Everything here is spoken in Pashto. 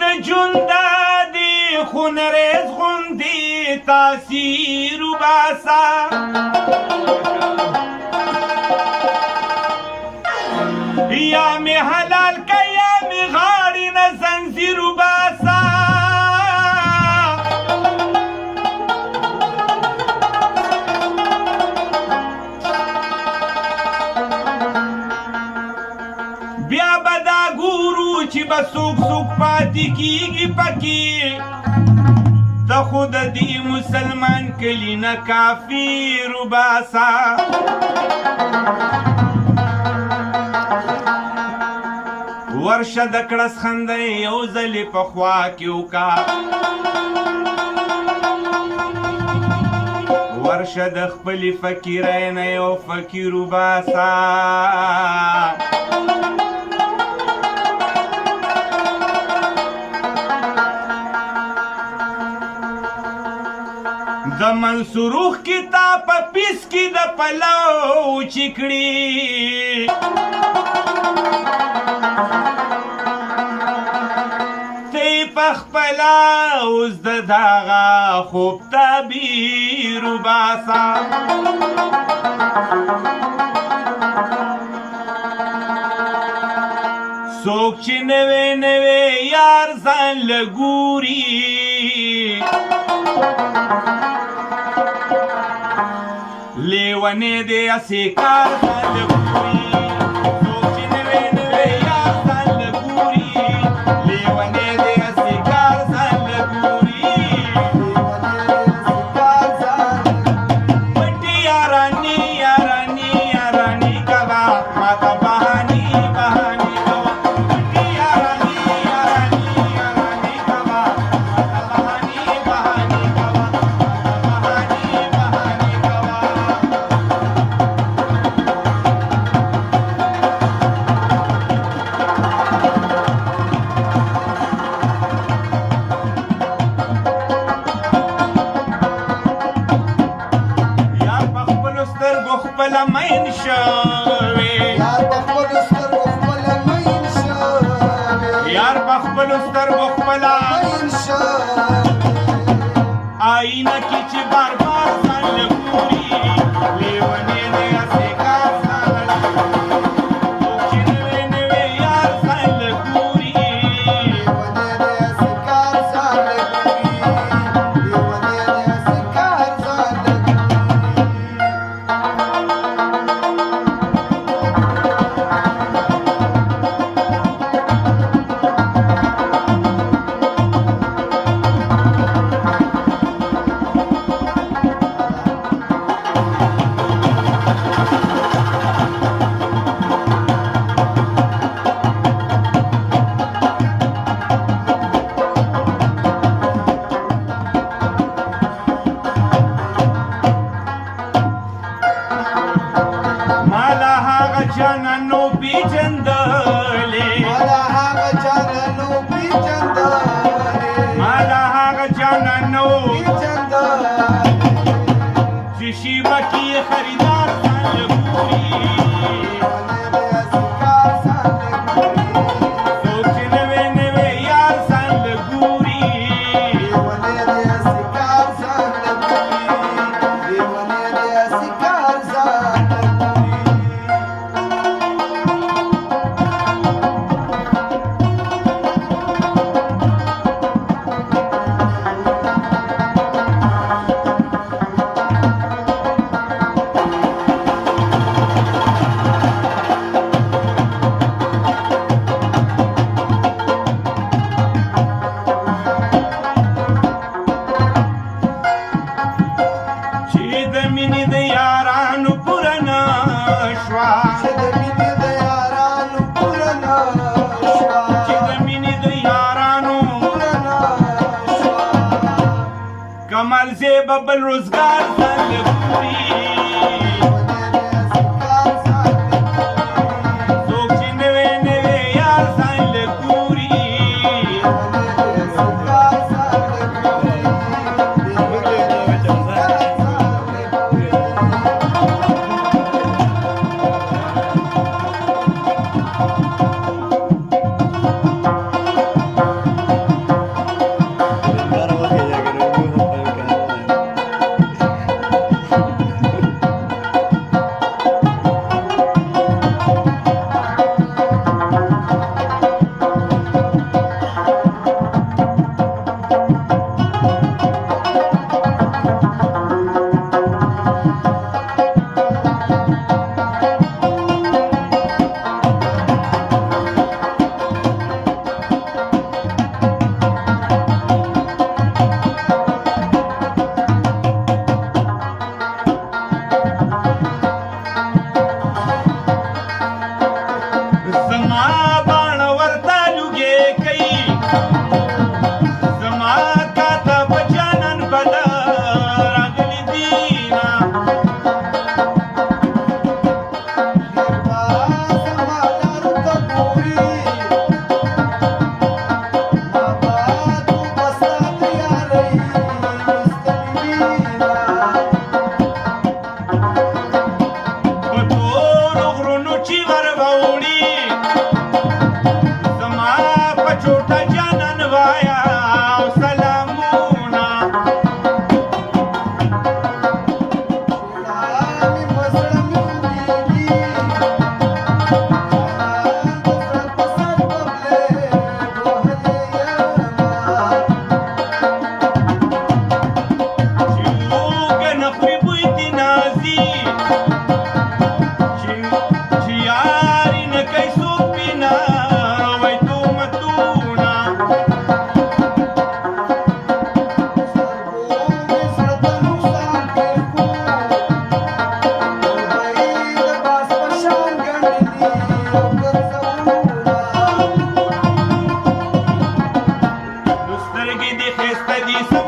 د جونده دی خونریز غوندې تاثیر وباسه یا مې حلال که یا مې غاړې نه زنځیر وباسه بیا به دا ګورو چې به څوک څوک پاتې کېږي پکې ته خو د دې مسلمان کلي نه کافر وباسه ورشه د کړس خنده یو ځلې په خوا کې وکړه ورشه د خپلې فقیرۍ نه یو فقیر وباسه د منصوروخ کتاب په پیس کې د پلو چکړي تی پخپلا اوس د دغه خوب تعبیر وباسه څوک چې نوی نوی یار ځان له ګوري لیونی دی اسې کار ځان له ګوري څوک چې نوی نوی یار ځان له ګوري لیونی دی اسې کار ځان له ګوري پټې یارانې یارانې یارانې کوه ماته بهانې بهانې کوه پټې یارانې یارانې یارانې کوه ماته بهانې بهانې کوه بهانې بهانې کوه خپله مین شوې یار په خپلو سترګو خپله مین شوې آینه کې چې بار بار ځان له ګوري لیونی دی اسې کار ځان له ګوري څوک چې نوی نوی یار ځان له ګوري لیونی دی اسې کار ځان له ګوري لیونی دی اسې کار ځان له جانانو پیجندلې مالا هغه جانانو پیجندلې مالا هغه جانانو پیجندلې چې شي بکی خریدار ځان له ګوري څوک چې نوی نوی یار ځان له ګوري کمال زیب بل روزگار ځان له ګوري څوک چې نوی نوی یار ځان له ګوري زما کاته بچانن بل راغلی دینا په تورو غرونو چې غر وړي زما په چوټه جانان وایا او سلامونه چې اوږه نه خوري بوی دې نازي چې یاري نه کوي څوک بېنا روی تومتونه نو سترګې دې ښایسته دي سم